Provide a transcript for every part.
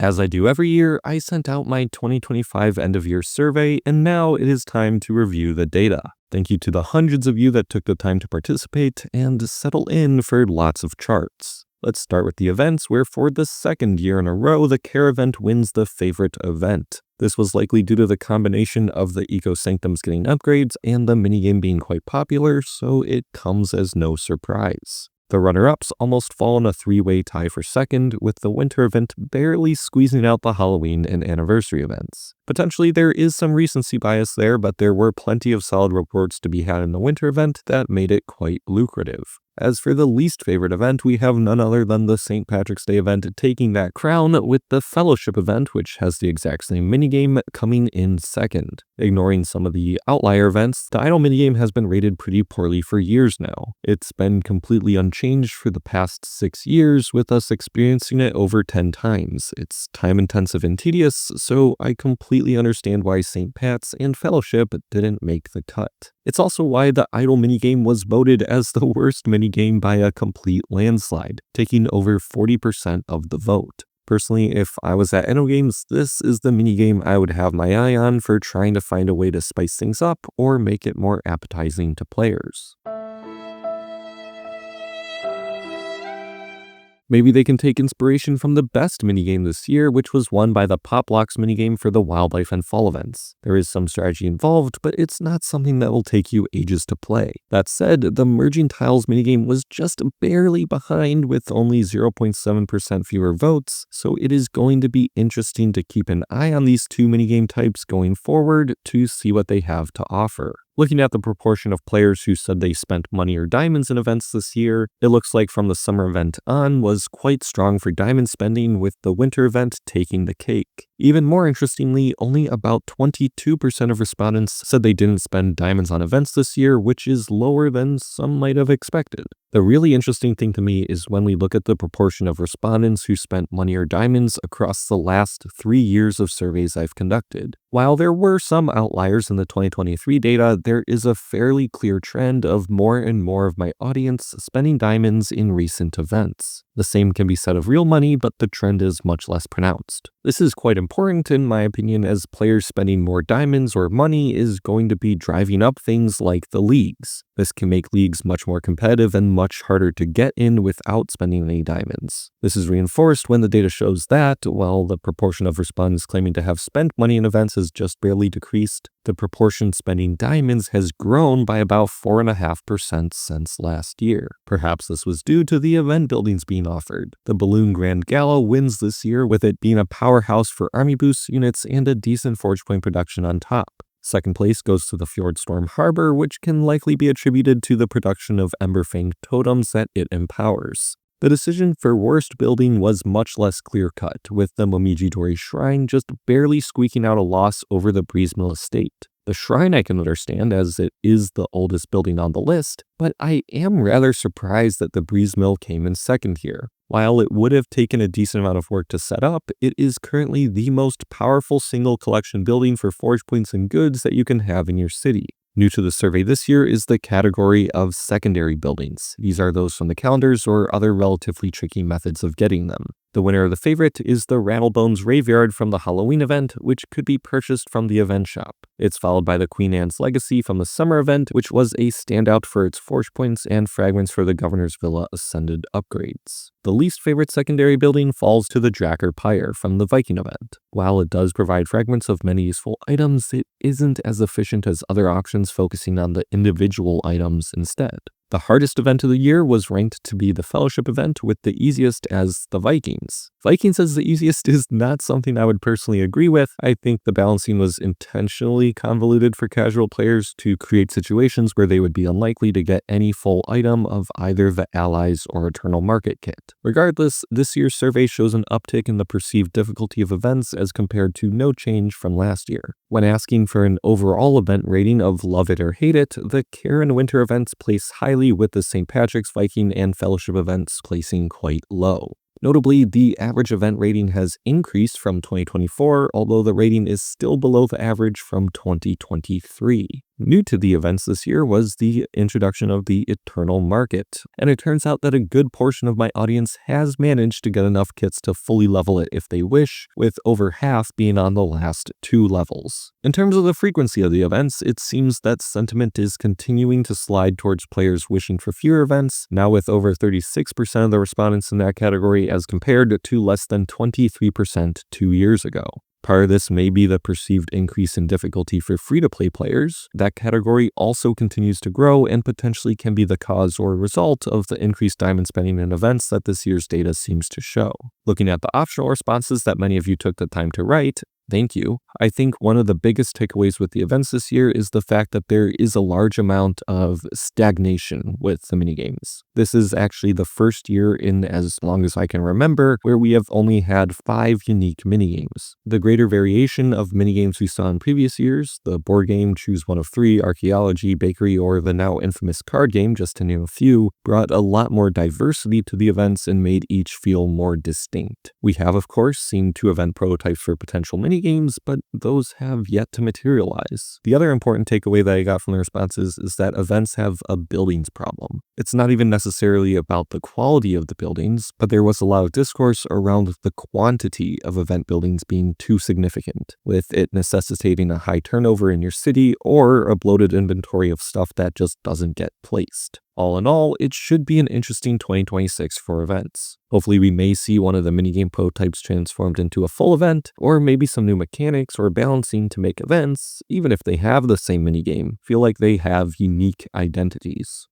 As I do every year, I sent out my 2025 end-of-year survey, and now it is time to review the data. Thank you to the hundreds of you that took the time to participate and settle in for lots of charts. Let's start with the events, where for the second year in a row, the Care event wins the favorite event. This was likely due to the combination of the Eco Sanctums getting upgrades and the minigame being quite popular, so it comes as no surprise. The runner-ups almost fall in a three-way tie for second, with the Winter event barely squeezing out the Halloween and Anniversary events. Potentially there is some recency bias there, but there were plenty of solid reports to be had in the Winter event that made it quite lucrative. As for the least favorite event, we have none other than the St. Patrick's Day event taking that crown, with the Fellowship event, which has the exact same minigame, coming in second. Ignoring some of the outlier events, the Idle minigame has been rated pretty poorly for years now. It's been completely unchanged for the past 6 years, with us experiencing it over 10 times. It's time-intensive and tedious, so I completely understand why St. Pat's and Fellowship didn't make the cut. It's also why the Idle minigame was voted as the worst minigame by a complete landslide, taking over 40% of the vote. Personally, if I was at InnoGames, this is the minigame I would have my eye on for trying to find a way to spice things up or make it more appetizing to players. Maybe they can take inspiration from the best minigame this year, which was won by the Pop Blocks minigame for the Wildlife and Fall events. There is some strategy involved, but it's not something that will take you ages to play. That said, the Merging Tiles minigame was just barely behind with only 0.7% fewer votes, so it is going to be interesting to keep an eye on these two minigame types going forward to see what they have to offer. Looking at the proportion of players who said they spent money or diamonds in events this year, it looks like from the summer event on was quite strong for diamond spending, with the winter event taking the cake. Even more interestingly, only about 22% of respondents said they didn't spend diamonds on events this year, which is lower than some might have expected. The really interesting thing to me is when we look at the proportion of respondents who spent money or diamonds across the last 3 years of surveys I've conducted. While there were some outliers in the 2023 data, there is a fairly clear trend of more and more of my audience spending diamonds in recent events. The same can be said of real money, but the trend is much less pronounced. This is quite important in my opinion, as players spending more diamonds or money is going to be driving up things like the leagues. This can make leagues much more competitive and much harder to get in without spending any diamonds. This is reinforced when the data shows that, while the proportion of respondents claiming to have spent money in events has just barely decreased, the proportion spending diamonds has grown by about 4.5% since last year. Perhaps this was due to the event buildings being offered. The Balloon Grand Gala wins this year, with it being a powerhouse for army boost units and a decent Forge Point production on top. Second place goes to the Fjordstorm Harbor, which can likely be attributed to the production of Emberfang totems that it empowers. The decision for worst building was much less clear-cut, with the Momiji Dori Shrine just barely squeaking out a loss over the Breezemill Estate. The shrine I can understand, as it is the oldest building on the list, but I am rather surprised that the Breezemill came in second here. While it would have taken a decent amount of work to set up, it is currently the most powerful single collection building for forge points and goods that you can have in your city. New to the survey this year is the category of secondary buildings. These are those from the calendars or other relatively tricky methods of getting them. The winner of the favorite is the Rattlebones Raveyard from the Halloween event, which could be purchased from the event shop. It's followed by the Queen Anne's Legacy from the summer event, which was a standout for its forge points and fragments for the Governor's Villa Ascended upgrades. The least favorite secondary building falls to the Drakkar Pyre from the Viking event. While it does provide fragments of many useful items, it isn't as efficient as other auctions focusing on the individual items instead. The hardest event of the year was ranked to be the Fellowship event, with the easiest as the Vikings. Vikings as the easiest is not something I would personally agree with. I think the balancing was intentionally convoluted for casual players to create situations where they would be unlikely to get any full item of either the Allies or Eternal Market kit. Regardless, this year's survey shows an uptick in the perceived difficulty of events as compared to no change from last year. When asking for an overall event rating of love it or hate it, the Care and Winter events place highly, with the St. Patrick's, Viking, and Fellowship events placing quite low. Notably, the average event rating has increased from 2024, although the rating is still below the average from 2023. New to the events this year was the introduction of the Eternal Market, and it turns out that a good portion of my audience has managed to get enough kits to fully level it if they wish, with over half being on the last 2 levels. In terms of the frequency of the events, it seems that sentiment is continuing to slide towards players wishing for fewer events, now with over 36% of the respondents in that category as compared to less than 23% 2 years ago. Part of this may be the perceived increase in difficulty for free-to-play players. That category also continues to grow and potentially can be the cause or result of the increased diamond spending in events that this year's data seems to show. Looking at the optional responses that many of you took the time to write, thank you. I think one of the biggest takeaways with the events this year is the fact that there is a large amount of stagnation with the minigames. This is actually the first year in as long as I can remember where we have only had 5 unique minigames. The greater variation of minigames we saw in previous years, the board game Choose One of 3, Archaeology, Bakery, or the now infamous card game, just to name a few, brought a lot more diversity to the events and made each feel more distinct. We have, of course, seen 2 event prototypes for potential minigames, but those have yet to materialize. The other important takeaway that I got from the responses is that events have a buildings problem. It's not even necessarily about the quality of the buildings, but there was a lot of discourse around the quantity of event buildings being too significant, with it necessitating a high turnover in your city or a bloated inventory of stuff that just doesn't get placed. All in all, it should be an interesting 2026 for events. Hopefully we may see one of the minigame prototypes transformed into a full event, or maybe some new mechanics or balancing to make events, even if they have the same minigame, feel like they have unique identities.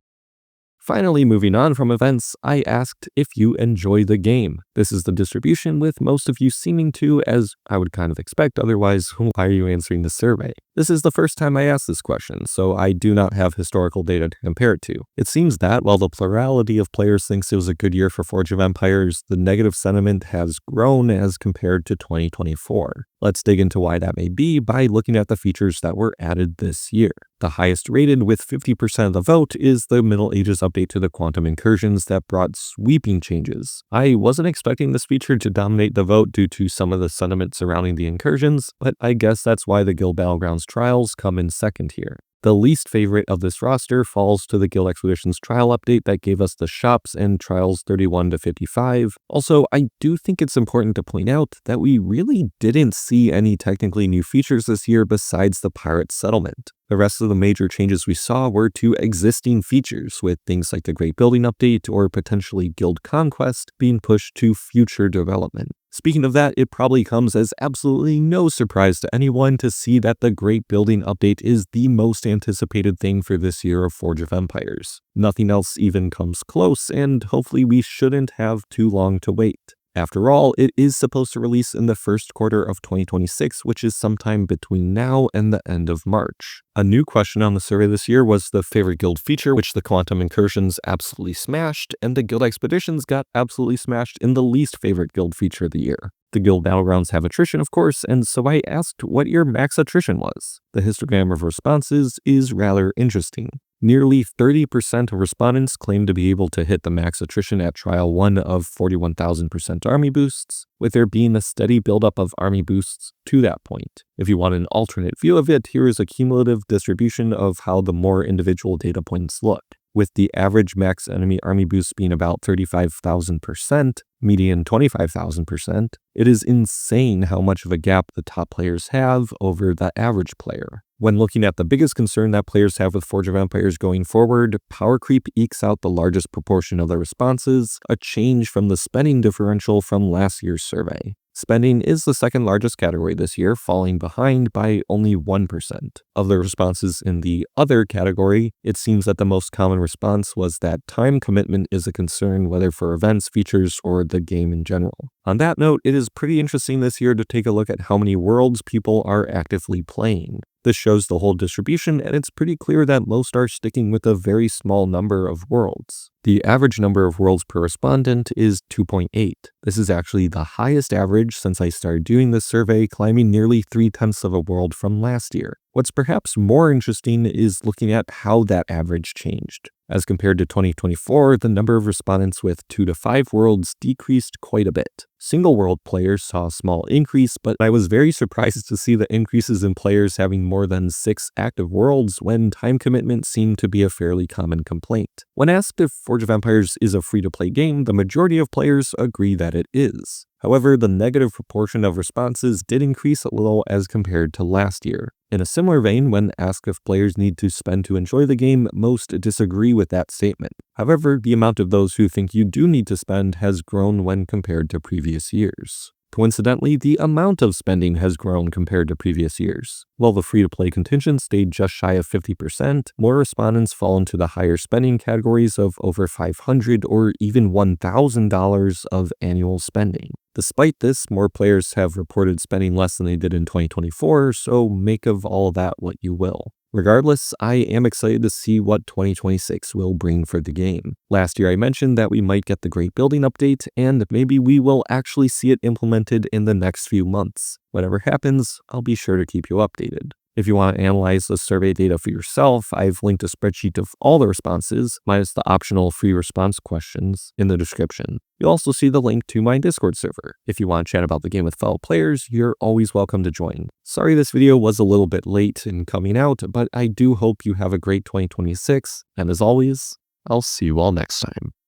Finally, moving on from events, I asked if you enjoy the game. This is the distribution, with most of you seeming to, as I would kind of expect, otherwise why are you answering the survey? This is the first time I asked this question, so I do not have historical data to compare it to. It seems that while the plurality of players thinks it was a good year for Forge of Empires, the negative sentiment has grown as compared to 2024. Let's dig into why that may be by looking at the features that were added this year. The highest rated, with 50% of the vote, is the Middle Ages update to the Quantum Incursions that brought sweeping changes. I wasn't expecting this feature to dominate the vote due to some of the sentiment surrounding the incursions, but I guess that's why the Guild Battlegrounds trials come in second here. The least favorite of this roster falls to the Guild Expeditions trial update that gave us the shops and trials 31 to 55. Also, I do think it's important to point out that we really didn't see any technically new features this year besides the pirate settlement. The rest of the major changes we saw were to existing features, with things like the Great Building Update or potentially Guild Conquest being pushed to future development. Speaking of that, it probably comes as absolutely no surprise to anyone to see that the Great Building Update is the most anticipated thing for this year of Forge of Empires. Nothing else even comes close, and hopefully we shouldn't have too long to wait. After all, it is supposed to release in the first quarter of 2026, which is sometime between now and the end of March. A new question on the survey this year was the favorite guild feature, which the Quantum Incursions absolutely smashed, and the Guild Expeditions got absolutely smashed in the least favorite guild feature of the year. The Guild Battlegrounds have attrition, of course, and so I asked what your max attrition was. The histogram of responses is rather interesting. Nearly 30% of respondents claim to be able to hit the max attrition at Trial 1 of 41,000% army boosts, with there being a steady buildup of army boosts to that point. If you want an alternate view of it, here is a cumulative distribution of how the more individual data points look. With the average max enemy army boost being about 35,000%, median 25,000%, it is insane how much of a gap the top players have over the average player. When looking at the biggest concern that players have with Forge of Empires going forward, power creep ekes out the largest proportion of the responses, a change from the spending differential from last year's survey. Spending is the second largest category this year, falling behind by only 1%. Of the responses in the other category, it seems that the most common response was that time commitment is a concern, whether for events, features, or the game in general. On that note, it is pretty interesting this year to take a look at how many worlds people are actively playing. This shows the whole distribution, and it's pretty clear that most are sticking with a very small number of worlds. The average number of worlds per respondent is 2.8. This is actually the highest average since I started doing this survey, climbing nearly 3/10 of a world from last year. What's perhaps more interesting is looking at how that average changed. As compared to 2024, the number of respondents with 2 to 5 worlds decreased quite a bit. Single world players saw a small increase, but I was very surprised to see the increases in players having more than 6 active worlds when time commitment seemed to be a fairly common complaint. When asked if Forge of Empires is a free-to-play game, the majority of players agree that it is. However, the negative proportion of responses did increase a little as compared to last year. In a similar vein, when asked if players need to spend to enjoy the game, most disagree with that statement. However, the amount of those who think you do need to spend has grown when compared to previous years. Coincidentally, the amount of spending has grown compared to previous years. While the free-to-play contingent stayed just shy of 50%, more respondents fall into the higher spending categories of over $500 or even $1,000 of annual spending. Despite this, more players have reported spending less than they did in 2024, so make of all of that what you will. Regardless, I am excited to see what 2026 will bring for the game. Last year I mentioned that we might get the Great Building update, and maybe we will actually see it implemented in the next few months. Whatever happens, I'll be sure to keep you updated. If you want to analyze the survey data for yourself, I've linked a spreadsheet of all the responses, minus the optional free response questions, in the description. You'll also see the link to my Discord server. If you want to chat about the game with fellow players, you're always welcome to join. Sorry this video was a little bit late in coming out, but I do hope you have a great 2026, and as always, I'll see you all next time.